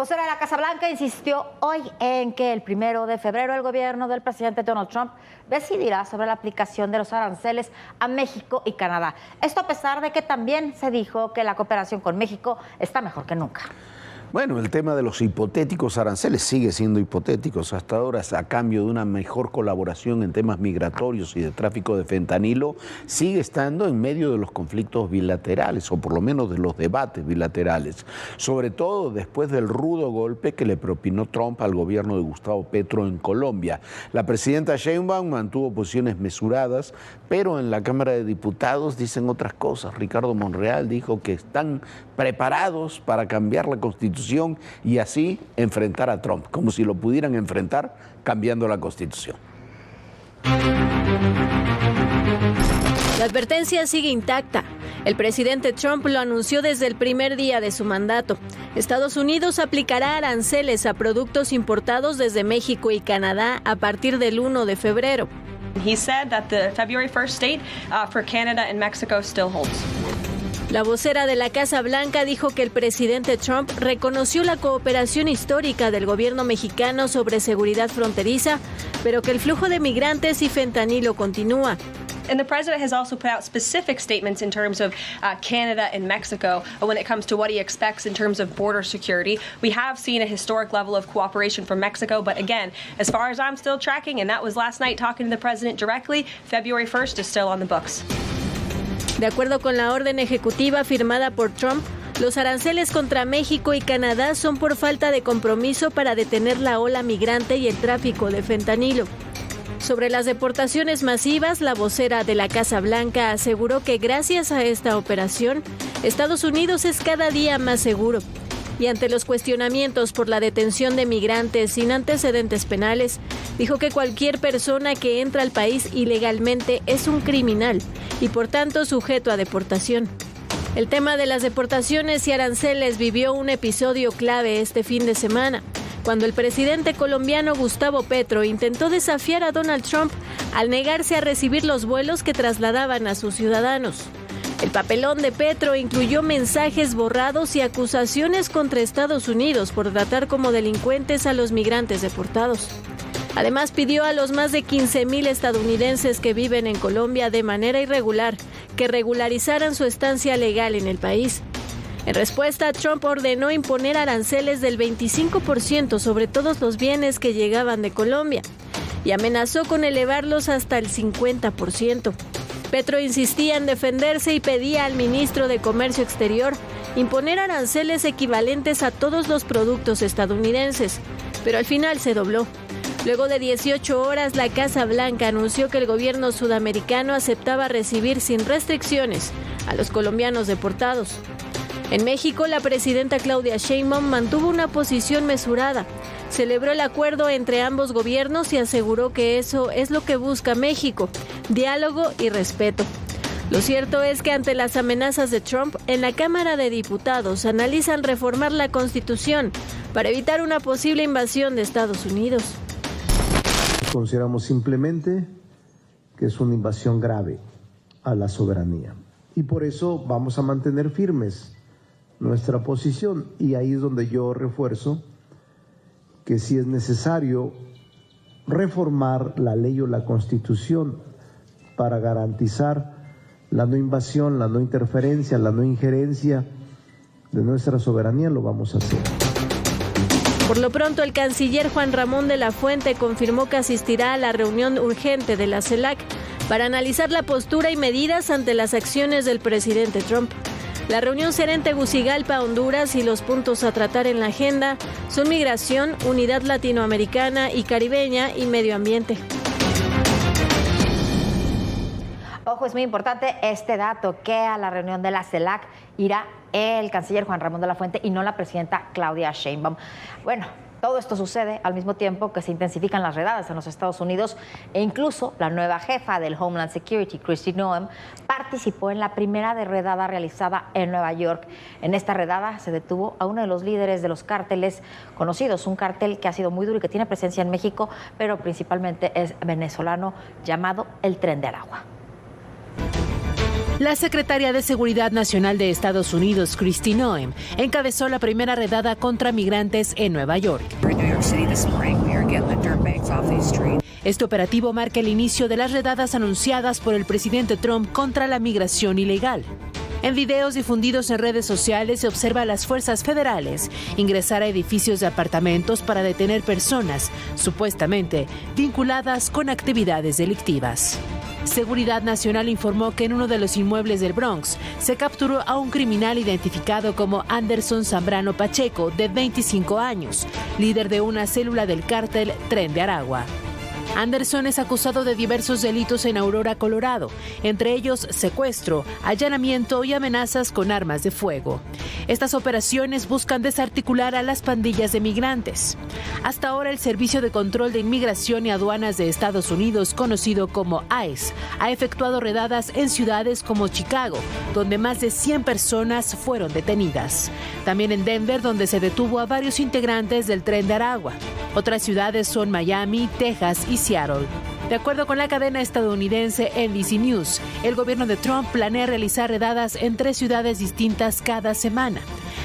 vocera de la Casa Blanca insistió hoy en que el 1 de febrero el gobierno del presidente Donald Trump decidirá sobre la aplicación de los aranceles a México y Canadá. Esto a pesar de que también se dijo que la cooperación con México está mejor que nunca. Bueno, el tema de los hipotéticos aranceles sigue siendo hipotéticos hasta ahora, a cambio de una mejor colaboración en temas migratorios y de tráfico de fentanilo, sigue estando en medio de los conflictos bilaterales, o por lo menos de los debates bilaterales, sobre todo después del rudo golpe que le propinó Trump al gobierno de Gustavo Petro en Colombia. La presidenta Sheinbaum mantuvo posiciones mesuradas, pero en la Cámara de Diputados dicen otras cosas. Ricardo Monreal dijo que están preparados para cambiar la Constitución y así enfrentar a Trump, como si lo pudieran enfrentar cambiando la Constitución. La advertencia sigue intacta. El presidente Trump lo anunció desde el primer día de su mandato. Estados Unidos aplicará aranceles a productos importados desde México y Canadá a partir del 1 de febrero. He said that the February 1st date for Canada and Mexico still holds. La vocera de la Casa Blanca dijo que el presidente Trump reconoció la cooperación histórica del gobierno mexicano sobre seguridad fronteriza, pero que el flujo de migrantes y fentanilo continúa. And the president has also put out specific statements in terms of Canada and Mexico when it comes to what he expects in terms of border security. We have seen a historic level of cooperation from Mexico, but again, as far as I'm still tracking, and that was last night talking to the president directly, February 1st is still on the books. De acuerdo con la orden ejecutiva firmada por Trump, los aranceles contra México y Canadá son por falta de compromiso para detener la ola migrante y el tráfico de fentanilo. Sobre las deportaciones masivas, la vocera de la Casa Blanca aseguró que gracias a esta operación, Estados Unidos es cada día más seguro. Y ante los cuestionamientos por la detención de migrantes sin antecedentes penales, dijo que cualquier persona que entra al país ilegalmente es un criminal y por tanto sujeto a deportación. El tema de las deportaciones y aranceles vivió un episodio clave este fin de semana, cuando el presidente colombiano Gustavo Petro intentó desafiar a Donald Trump al negarse a recibir los vuelos que trasladaban a sus ciudadanos. El papelón de Petro incluyó mensajes borrados y acusaciones contra Estados Unidos por tratar como delincuentes a los migrantes deportados. Además, pidió a los más de 15,000 estadounidenses que viven en Colombia de manera irregular que regularizaran su estancia legal en el país. En respuesta, Trump ordenó imponer aranceles del 25% sobre todos los bienes que llegaban de Colombia y amenazó con elevarlos hasta el 50%. Petro insistía en defenderse y pedía al ministro de Comercio Exterior imponer aranceles equivalentes a todos los productos estadounidenses, pero al final se dobló. Luego de 18 horas, la Casa Blanca anunció que el gobierno sudamericano aceptaba recibir sin restricciones a los colombianos deportados. En México, la presidenta Claudia Sheinbaum mantuvo una posición mesurada. Celebró el acuerdo entre ambos gobiernos y aseguró que eso es lo que busca México, diálogo y respeto. Lo cierto es que ante las amenazas de Trump, en la Cámara de Diputados analizan reformar la Constitución para evitar una posible invasión de Estados Unidos. Consideramos simplemente que es una invasión grave a la soberanía y por eso vamos a mantener firmes nuestra posición, y ahí es donde yo refuerzo que si es necesario reformar la ley o la Constitución para garantizar la no invasión, la no interferencia, la no injerencia de nuestra soberanía, lo vamos a hacer. Por lo pronto, el canciller Juan Ramón de la Fuente confirmó que asistirá a la reunión urgente de la CELAC para analizar la postura y medidas ante las acciones del presidente Trump. La reunión será en Tegucigalpa, Honduras, y los puntos a tratar en la agenda son migración, unidad latinoamericana y caribeña y medio ambiente. Ojo, es muy importante este dato, que a la reunión de la CELAC irá el canciller Juan Ramón de la Fuente y no la presidenta Claudia Sheinbaum. Bueno, todo esto sucede al mismo tiempo que se intensifican las redadas en los Estados Unidos e incluso la nueva jefa del Homeland Security, Kristi Noem, participó en la primera redada realizada en Nueva York. En esta redada se detuvo a uno de los líderes de los cárteles conocidos, un cártel que ha sido muy duro y que tiene presencia en México, pero principalmente es venezolano, llamado el Tren del Agua. La secretaria de Seguridad Nacional de Estados Unidos, Kristi Noem, encabezó la primera redada contra migrantes en Nueva York. Este operativo marca el inicio de las redadas anunciadas por el presidente Trump contra la migración ilegal. En videos difundidos en redes sociales se observa a las fuerzas federales ingresar a edificios de apartamentos para detener personas supuestamente vinculadas con actividades delictivas. Seguridad Nacional informó que en uno de los inmuebles del Bronx se capturó a un criminal identificado como Anderson Zambrano Pacheco, de 25 años, líder de una célula del cártel Tren de Aragua. Anderson es acusado de diversos delitos en Aurora, Colorado, entre ellos secuestro, allanamiento y amenazas con armas de fuego. Estas operaciones buscan desarticular a las pandillas de migrantes. Hasta ahora, el Servicio de Control de Inmigración y Aduanas de Estados Unidos, conocido como ICE, ha efectuado redadas en ciudades como Chicago, donde más de 100 personas fueron detenidas. También en Denver, donde se detuvo a varios integrantes del Tren de Aragua. Otras ciudades son Miami, Texas y Seattle. De acuerdo con la cadena estadounidense NBC News, el gobierno de Trump planea realizar redadas en 3 ciudades distintas cada semana.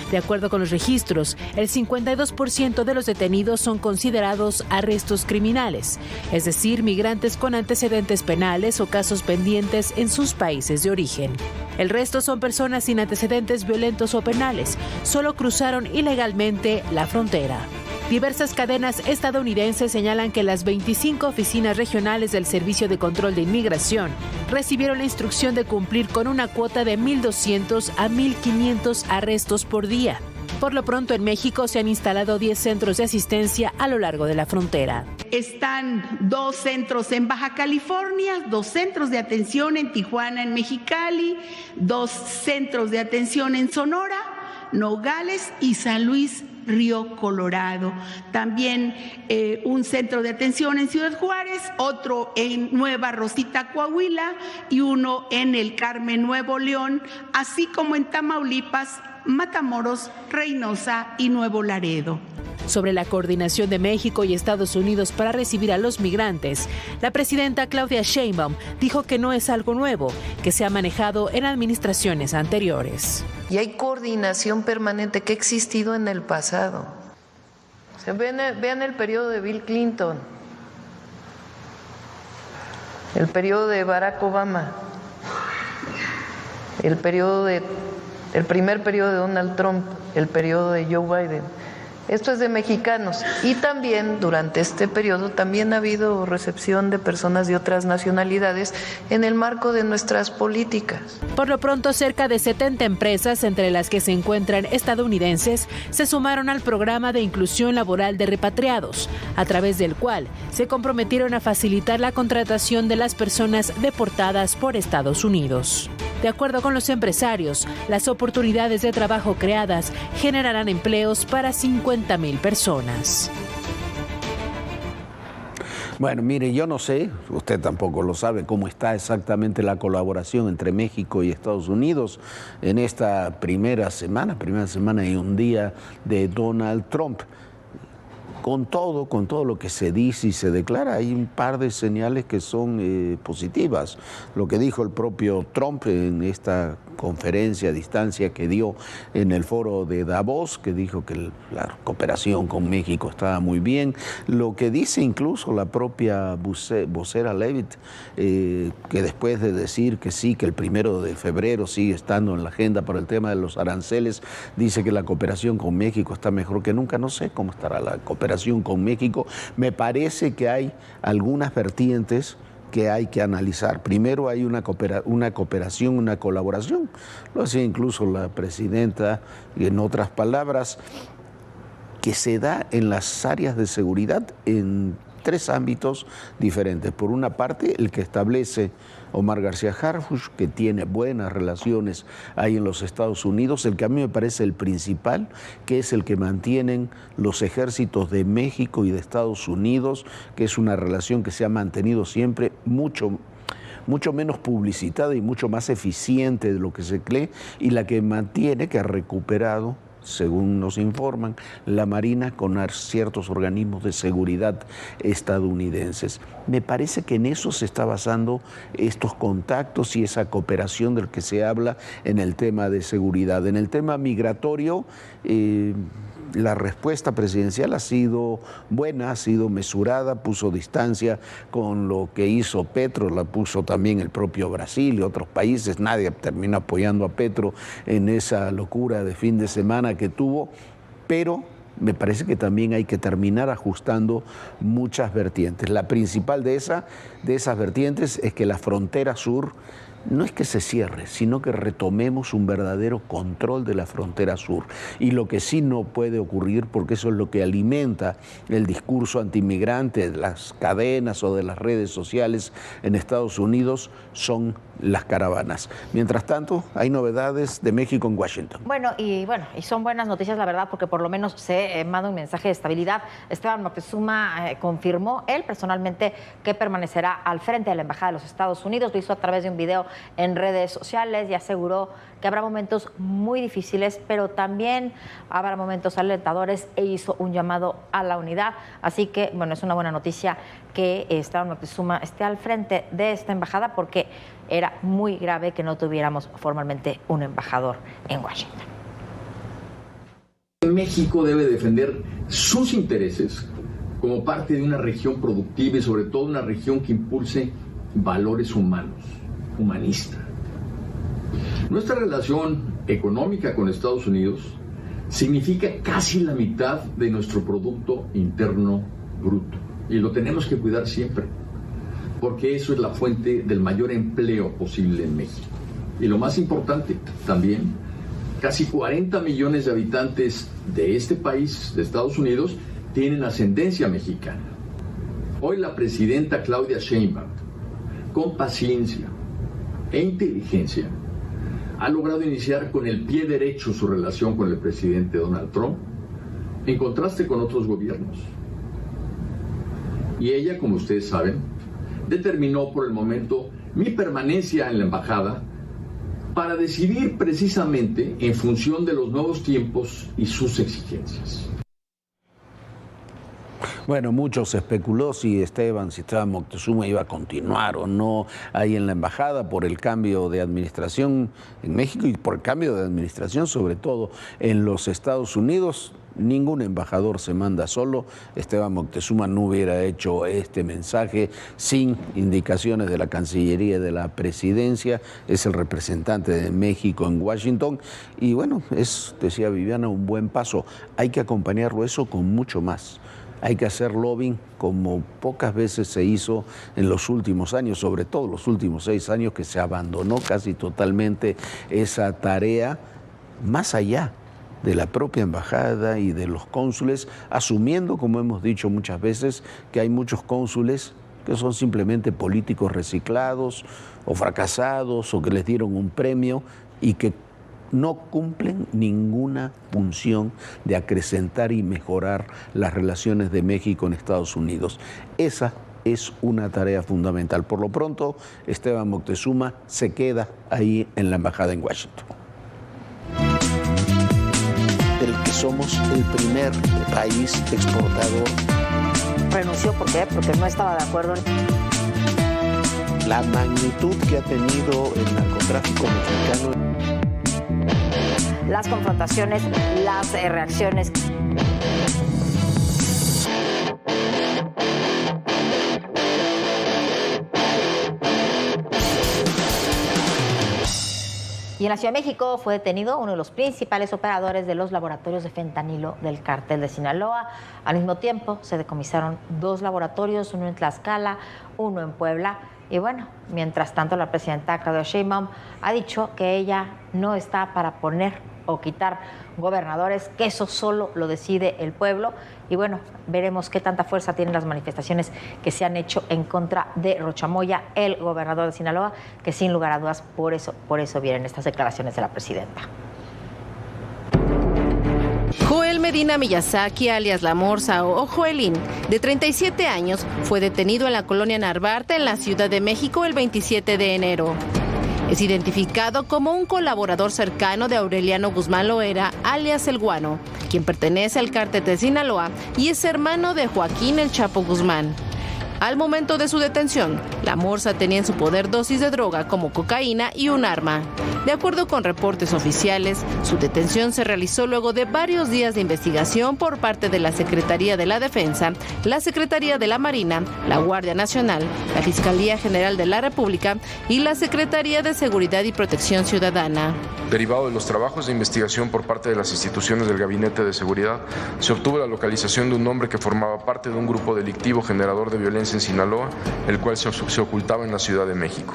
De acuerdo con los registros, el 52% de los detenidos son considerados arrestos criminales, es decir, migrantes con antecedentes penales o casos pendientes en sus países de origen. El resto son personas sin antecedentes violentos o penales, solo cruzaron ilegalmente la frontera. Diversas cadenas estadounidenses señalan que las 25 oficinas regionales del Servicio de Control de Inmigración recibieron la instrucción de cumplir con una cuota de 1.200 a 1.500 arrestos por día. Por lo pronto, en México se han instalado 10 centros de asistencia a lo largo de la frontera. Están 2 centros en Baja California, 2 centros de atención en Tijuana, en Mexicali, 2 centros de atención en Sonora, Nogales y San Luis Río Colorado. También un centro de atención en Ciudad Juárez, otro en Nueva Rosita, Coahuila, y uno en el Carmen, Nuevo León, así como en Tamaulipas, Matamoros, Reynosa y Nuevo Laredo. Sobre la coordinación de México y Estados Unidos para recibir a los migrantes, la presidenta Claudia Sheinbaum dijo que no es algo nuevo, que se ha manejado en administraciones anteriores. Y hay coordinación permanente que ha existido en el pasado. Vean el periodo de Bill Clinton, el periodo de Barack Obama, el primer periodo de Donald Trump, el periodo de Joe Biden. Esto es de mexicanos, y también durante este periodo también ha habido recepción de personas de otras nacionalidades en el marco de nuestras políticas. Por lo pronto, cerca de 70 empresas, entre las que se encuentran estadounidenses, se sumaron al programa de inclusión laboral de repatriados, a través del cual se comprometieron a facilitar la contratación de las personas deportadas por Estados Unidos. De acuerdo con los empresarios, las oportunidades de trabajo creadas generarán empleos para 50,000 personas. Bueno, mire, yo no sé, usted tampoco lo sabe, cómo está exactamente la colaboración entre México y Estados Unidos en esta primera semana y un día de Donald Trump. Con todo lo que se dice y se declara, hay un par de señales que son positivas. Lo que dijo el propio Trump en esta conferencia a distancia que dio en el foro de Davos, que dijo que la cooperación con México estaba muy bien. Lo que dice incluso la propia vocera Leavitt, que después de decir que sí, que el 1 de febrero sigue estando en la agenda por el tema de los aranceles, dice que la cooperación con México está mejor que nunca. No sé cómo estará la cooperación con México. Me parece que hay algunas vertientes que hay que analizar. Primero, hay una cooperación, una colaboración. Lo decía incluso la presidenta, en otras palabras, que se da en las áreas de seguridad en 3 ámbitos diferentes. Por una parte, el que establece Omar García Harfuch, que tiene buenas relaciones ahí en los Estados Unidos, el que a mí me parece el principal, que es el que mantienen los ejércitos de México y de Estados Unidos, que es una relación que se ha mantenido siempre mucho menos publicitada y mucho más eficiente de lo que se cree, y la que mantiene, que ha recuperado según nos informan, la Marina con ciertos organismos de seguridad estadounidenses. Me parece que en eso se está basando estos contactos y esa cooperación del que se habla en el tema de seguridad. En el tema migratorio, la respuesta presidencial ha sido buena, ha sido mesurada, puso distancia con lo que hizo Petro, la puso también el propio Brasil y otros países. Nadie terminó apoyando a Petro en esa locura de fin de semana que tuvo, pero me parece que también hay que terminar ajustando muchas vertientes. La principal de esas vertientes es que la frontera sur no es que se cierre, sino que retomemos un verdadero control de la frontera sur. Y lo que sí no puede ocurrir, porque eso es lo que alimenta el discurso antimigrante de las cadenas o de las redes sociales en Estados Unidos, son las caravanas. Mientras tanto, hay novedades de México en Washington. Bueno, y son buenas noticias, la verdad, porque por lo menos se manda un mensaje de estabilidad. Esteban Moctezuma confirmó él personalmente que permanecerá al frente de la Embajada de los Estados Unidos. Lo hizo a través de un video en redes sociales y aseguró que habrá momentos muy difíciles, pero también habrá momentos alentadores, e hizo un llamado a la unidad. Así que, bueno, es una buena noticia que Esteban Moctezuma esté al frente de esta embajada, porque era muy grave que no tuviéramos formalmente un embajador en Washington. México debe defender sus intereses como parte de una región productiva y sobre todo una región que impulse valores humanos, humanista. Nuestra relación económica con Estados Unidos significa casi la mitad de nuestro Producto Interno Bruto, y lo tenemos que cuidar siempre, porque eso es la fuente del mayor empleo posible en México. Y lo más importante también, casi 40 millones de habitantes de este país, de Estados Unidos, tienen ascendencia mexicana. Hoy la presidenta Claudia Sheinbaum, con paciencia e inteligencia, ha logrado iniciar con el pie derecho su relación con el presidente Donald Trump, en contraste con otros gobiernos. Y ella, como ustedes saben, determinó por el momento mi permanencia en la embajada para decidir precisamente en función de los nuevos tiempos y sus exigencias. Bueno, mucho se especuló si Esteban Moctezuma iba a continuar o no ahí en la embajada por el cambio de administración en México y por el cambio de administración sobre todo en los Estados Unidos. Ningún embajador se manda solo. Esteban Moctezuma no hubiera hecho este mensaje sin indicaciones de la Cancillería y de la Presidencia. Es el representante de México en Washington. Y bueno, es, decía Viviana, un buen paso. Hay que acompañarlo eso con mucho más. Hay que hacer lobbying como pocas veces se hizo en los últimos años, sobre todo los últimos 6 años, que se abandonó casi totalmente esa tarea, más allá de la propia embajada y de los cónsules, asumiendo, como hemos dicho muchas veces, que hay muchos cónsules que son simplemente políticos reciclados o fracasados o que les dieron un premio y que no cumplen ninguna función de acrecentar y mejorar las relaciones de México en Estados Unidos. Esa es una tarea fundamental. Por lo pronto, Esteban Moctezuma se queda ahí en la embajada en Washington. Del que somos el primer país exportador. Renunció, ¿por qué? Porque no estaba de acuerdo en la magnitud que ha tenido el narcotráfico mexicano. Las confrontaciones, las reacciones. Y en la Ciudad de México fue detenido uno de los principales operadores de los laboratorios de fentanilo del cártel de Sinaloa. Al mismo tiempo se decomisaron 2 laboratorios, uno en Tlaxcala, uno en Puebla. Y bueno, mientras tanto la presidenta Claudia Sheinbaum ha dicho que ella no está para poner o quitar gobernadores, que eso solo lo decide el pueblo. Y bueno, veremos qué tanta fuerza tienen las manifestaciones que se han hecho en contra de Rocha Moya, el gobernador de Sinaloa, que sin lugar a dudas por eso vienen estas declaraciones de la presidenta. Joel Medina Miyazaki, alias La Morsa o Joelín, de 37 años, fue detenido en la colonia Narvarte, en la Ciudad de México, el 27 de enero. Es identificado como un colaborador cercano de Aureliano Guzmán Loera, alias El Guano, quien pertenece al cártel de Sinaloa y es hermano de Joaquín El Chapo Guzmán. Al momento de su detención, la Morsa tenía en su poder dosis de droga como cocaína y un arma. De acuerdo con reportes oficiales, su detención se realizó luego de varios días de investigación por parte de la Secretaría de la Defensa, la Secretaría de la Marina, la Guardia Nacional, la Fiscalía General de la República y la Secretaría de Seguridad y Protección Ciudadana. Derivado de los trabajos de investigación por parte de las instituciones del Gabinete de Seguridad, se obtuvo la localización de un hombre que formaba parte de un grupo delictivo generador de violencia en Sinaloa, el cual se ocultaba en la Ciudad de México.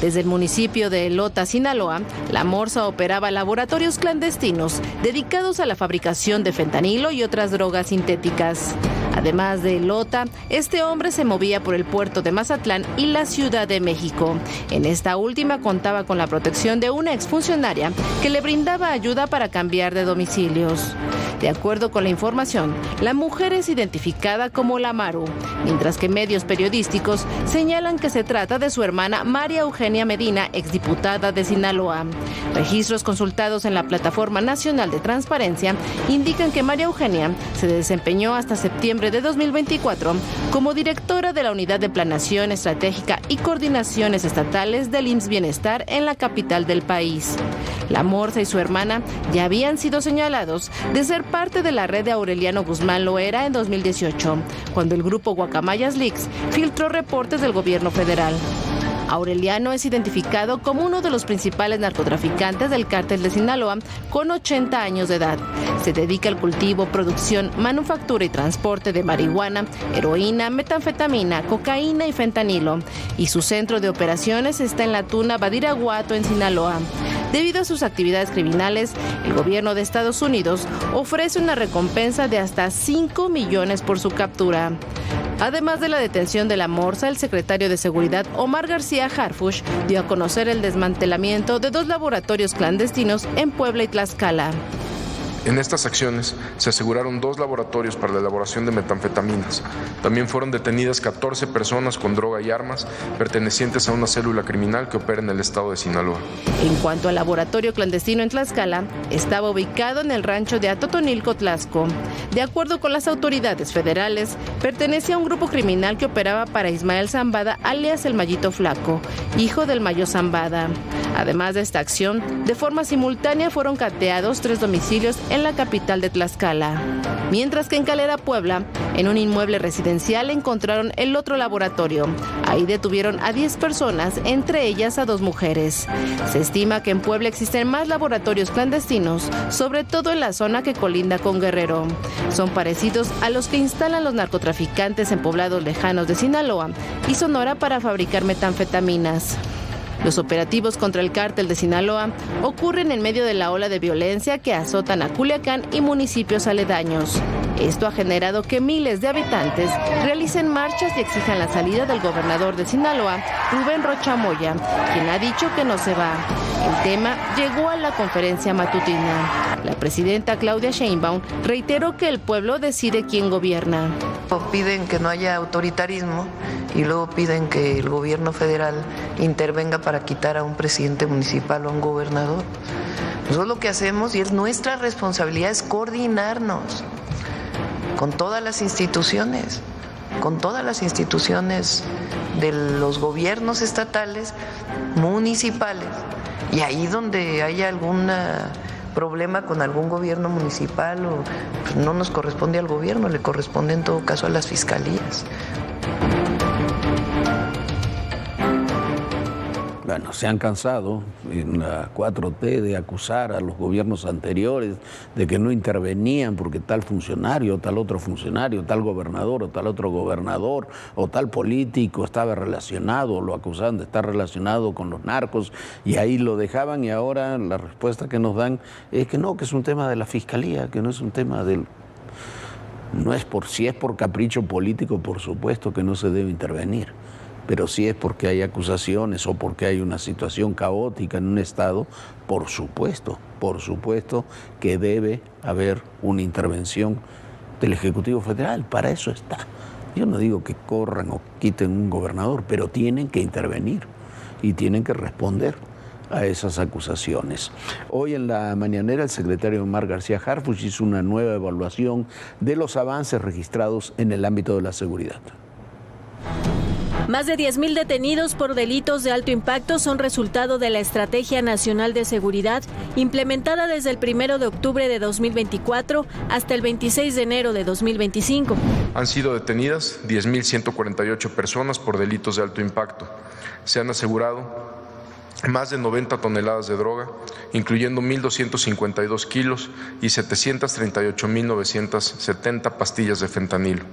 Desde el municipio de Elota, Sinaloa, la Morsa operaba laboratorios clandestinos dedicados a la fabricación de fentanilo y otras drogas sintéticas. Además de Elota, este hombre se movía por el puerto de Mazatlán y la Ciudad de México. En esta última contaba con la protección de una exfuncionaria que le brindaba ayuda para cambiar de domicilios. De acuerdo con la información, la mujer es identificada como La Maru, mientras que medios periodísticos señalan que se trata de su hermana María Eugenia Medina, exdiputada de Sinaloa. Registros consultados en la Plataforma Nacional de Transparencia indican que María Eugenia se desempeñó hasta septiembre de 2024 como directora de la Unidad de Planeación Estratégica y Coordinaciones Estatales del IMSS Bienestar en la capital del país. La Morsa y su hermana ya habían sido señalados de ser parte de la red de Aureliano Guzmán Loera en 2018, cuando el grupo Guacamayas Leaks filtró reportes del gobierno federal. Aureliano es identificado como uno de los principales narcotraficantes del cártel de Sinaloa, con 80 años de edad. Se dedica al cultivo, producción, manufactura y transporte de marihuana, heroína, metanfetamina, cocaína y fentanilo. Y su centro de operaciones está en la Tuna Badiraguato, en Sinaloa. Debido a sus actividades criminales, el gobierno de Estados Unidos ofrece una recompensa de hasta 5 millones por su captura. Además de la detención de la Morsa, el secretario de Seguridad, Omar García Harfuch, dio a conocer el desmantelamiento de 2 laboratorios clandestinos en Puebla y Tlaxcala. En estas acciones se aseguraron 2 laboratorios para la elaboración de metanfetaminas. También fueron detenidas 14 personas con droga y armas pertenecientes a una célula criminal que opera en el estado de Sinaloa. En cuanto al laboratorio clandestino en Tlaxcala, estaba ubicado en el rancho de Atotonilco, Tlaxco. De acuerdo con las autoridades federales, pertenecía a un grupo criminal que operaba para Ismael Zambada, alias el Mayito Flaco, hijo del Mayo Zambada. Además de esta acción, de forma simultánea fueron cateados 3 domicilios en la capital de Tlaxcala. Mientras que en Calera, Puebla, en un inmueble residencial encontraron el otro laboratorio. Ahí detuvieron a 10 personas, entre ellas a 2 mujeres. Se estima que en Puebla existen más laboratorios clandestinos, sobre todo en la zona que colinda con Guerrero. Son parecidos a los que instalan los narcotraficantes en poblados lejanos de Sinaloa y Sonora para fabricar metanfetaminas. Los operativos contra el cártel de Sinaloa ocurren en medio de la ola de violencia que azotan a Culiacán y municipios aledaños. Esto ha generado que miles de habitantes realicen marchas y exijan la salida del gobernador de Sinaloa, Rubén Rocha Moya, quien ha dicho que no se va. El tema llegó a la conferencia matutina. La presidenta Claudia Sheinbaum reiteró que el pueblo decide quién gobierna. Piden que no haya autoritarismo y luego piden que el gobierno federal intervenga para quitar a un presidente municipal o a un gobernador. Nosotros lo que hacemos, y es nuestra responsabilidad, es coordinarnos con todas las instituciones de los gobiernos estatales, municipales, y ahí donde haya algún problema con algún gobierno municipal, pues no nos corresponde al gobierno, le corresponde en todo caso a las fiscalías. Bueno, se han cansado en la 4T de acusar a los gobiernos anteriores de que no intervenían porque tal funcionario, tal otro funcionario, tal gobernador o tal otro gobernador o tal político estaba relacionado, lo acusaban de estar relacionado con los narcos y ahí lo dejaban, y ahora la respuesta que nos dan es que no, que es un tema de la fiscalía, que no es un tema del... No es por, si es por capricho político, por supuesto que no se debe intervenir. Pero si es porque hay acusaciones o porque hay una situación caótica en un estado, por supuesto que debe haber una intervención del Ejecutivo Federal. Para eso está. Yo no digo que corran o quiten un gobernador, pero tienen que intervenir y tienen que responder a esas acusaciones. Hoy en la mañanera el secretario Omar García Harfuch hizo una nueva evaluación de los avances registrados en el ámbito de la seguridad. Más de 10,000 detenidos por delitos de alto impacto son resultado de la Estrategia Nacional de Seguridad implementada desde el 1 de octubre de 2024 hasta el 26 de enero de 2025. Han sido detenidas 10.148 personas por delitos de alto impacto. Se han asegurado más de 90 toneladas de droga, incluyendo 1.252 kilos y 738.970 pastillas de fentanilo.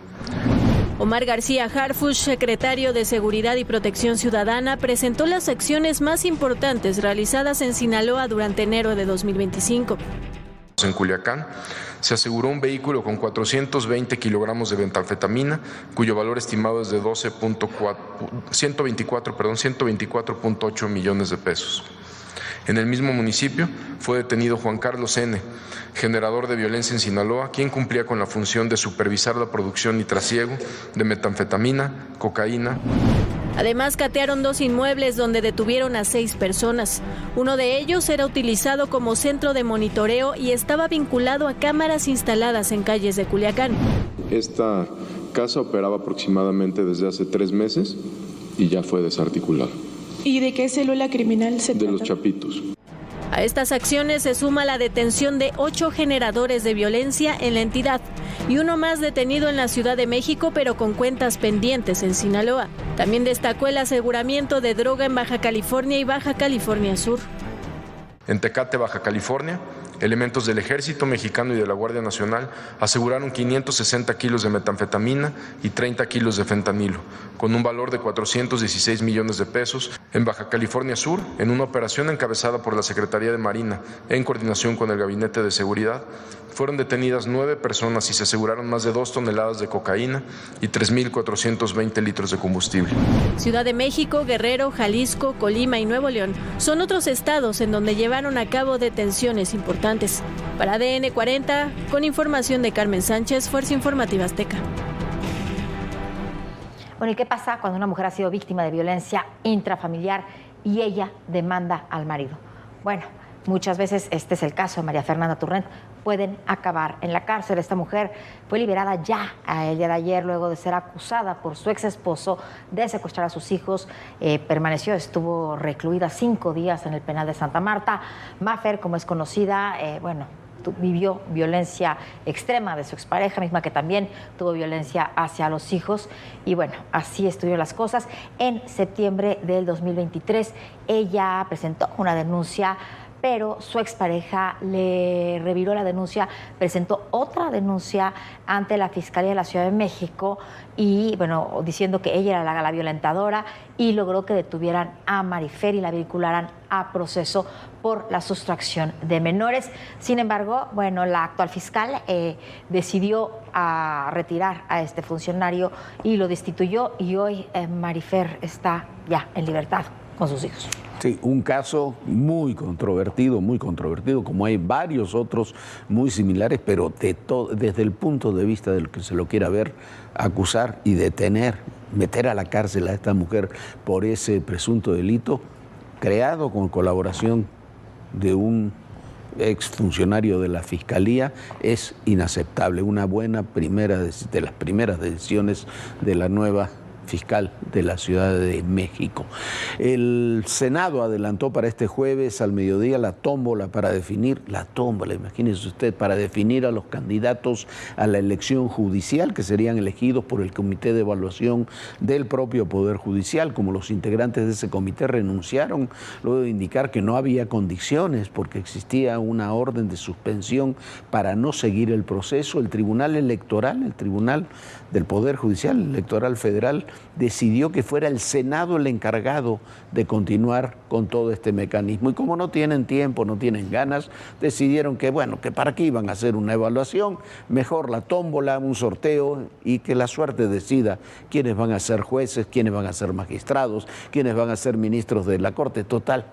Omar García Harfuch, secretario de Seguridad y Protección Ciudadana, presentó las acciones más importantes realizadas en Sinaloa durante enero de 2025. En Culiacán se aseguró un vehículo con 420 kilogramos de metanfetamina, cuyo valor estimado es de 124.8 millones de pesos. En el mismo municipio fue detenido Juan Carlos N., generador de violencia en Sinaloa, quien cumplía con la función de supervisar la producción y trasiego de metanfetamina, cocaína. Además, catearon 2 inmuebles donde detuvieron a 6 personas. Uno de ellos era utilizado como centro de monitoreo y estaba vinculado a cámaras instaladas en calles de Culiacán. Esta casa operaba aproximadamente desde hace 3 meses y ya fue desarticulada. ¿Y de qué célula criminal se trata? De los Chapitos. A estas acciones se suma la detención de 8 generadores de violencia en la entidad y uno más detenido en la Ciudad de México, pero con cuentas pendientes en Sinaloa. También destacó el aseguramiento de droga en Baja California y Baja California Sur. En Tecate, Baja California, elementos del Ejército Mexicano y de la Guardia Nacional aseguraron 560 kilos de metanfetamina y 30 kilos de fentanilo, con un valor de 416 millones de pesos. En Baja California Sur, en una operación encabezada por la Secretaría de Marina, en coordinación con el Gabinete de Seguridad, fueron detenidas 9 personas y se aseguraron más de 2 toneladas de cocaína y 3.420 litros de combustible. Ciudad de México, Guerrero, Jalisco, Colima y Nuevo León son otros estados en donde llevaron a cabo detenciones importantes. Para ADN 40, con información de Carmen Sánchez, Fuerza Informativa Azteca. Bueno, ¿y qué pasa cuando una mujer ha sido víctima de violencia intrafamiliar y ella demanda al marido? Bueno, muchas veces este es el caso de María Fernanda Turrent. Pueden acabar en la cárcel. Esta mujer fue liberada ya el día de ayer luego de ser acusada por su ex esposo de secuestrar a sus hijos. Estuvo recluida 5 días en el penal de Santa Marta. Mafer, como es conocida, vivió violencia extrema de su expareja, misma que también tuvo violencia hacia los hijos. Y bueno, así estuvieron las cosas. En septiembre del 2023, ella presentó una denuncia, pero su expareja le reviró la denuncia, presentó otra denuncia ante la Fiscalía de la Ciudad de México y, bueno, diciendo que ella era la violentadora, y logró que detuvieran a Marifer y la vincularan a proceso por la sustracción de menores. Sin embargo, bueno, la actual fiscal decidió retirar a este funcionario y lo destituyó, y hoy Marifer está ya en libertad con sus hijos. Sí, un caso muy controvertido, como hay varios otros muy similares, pero desde el punto de vista del que se lo quiera ver, acusar y detener, meter a la cárcel a esta mujer por ese presunto delito, creado con colaboración de un exfuncionario de la Fiscalía, es inaceptable. Una buena de las primeras decisiones de la nueva fiscal de la Ciudad de México. El Senado adelantó para este jueves al mediodía la tómbola, imagínese usted, para definir a los candidatos a la elección judicial, que serían elegidos por el Comité de Evaluación del propio Poder Judicial. Como los integrantes de ese comité renunciaron luego de indicar que no había condiciones porque existía una orden de suspensión para no seguir el proceso, el Tribunal Electoral, el Tribunal del Poder Judicial Electoral Federal, decidió que fuera el Senado el encargado de continuar con todo este mecanismo. Y como no tienen tiempo, no tienen ganas, decidieron que para qué iban a hacer una evaluación, mejor la tómbola, un sorteo, y que la suerte decida quiénes van a ser jueces, quiénes van a ser magistrados, quiénes van a ser ministros de la Corte. Total,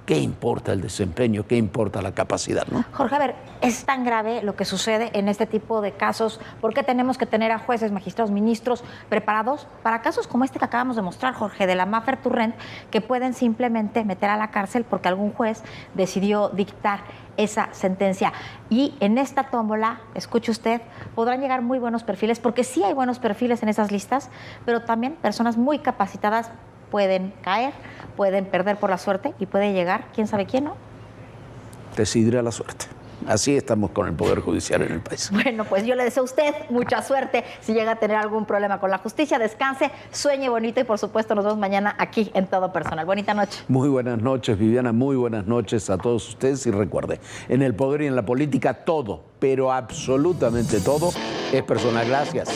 ¿qué importa el desempeño? ¿Qué importa la capacidad, no? Jorge, a ver, ¿es tan grave lo que sucede en este tipo de casos? ¿Por qué tenemos que tener a jueces, magistrados, ministros preparados para casos como este que acabamos de mostrar, Jorge, de la Maffer Turrent, que pueden simplemente meter a la cárcel porque algún juez decidió dictar esa sentencia? Y en esta tómbola, escuche usted, podrán llegar muy buenos perfiles, porque sí hay buenos perfiles en esas listas, pero también personas muy capacitadas pueden caer, pueden perder por la suerte y puede llegar, quién sabe quién, ¿no? Decidirá la suerte. Así estamos con el Poder Judicial en el país. Bueno, pues yo le deseo a usted mucha suerte. Si llega a tener algún problema con la justicia, descanse, sueñe bonito y por supuesto nos vemos mañana aquí en Todo Personal. Bonita noche. Muy buenas noches, Viviana. Muy buenas noches a todos ustedes. Y recuerde, en el poder y en la política todo, pero absolutamente todo, es personal. Gracias.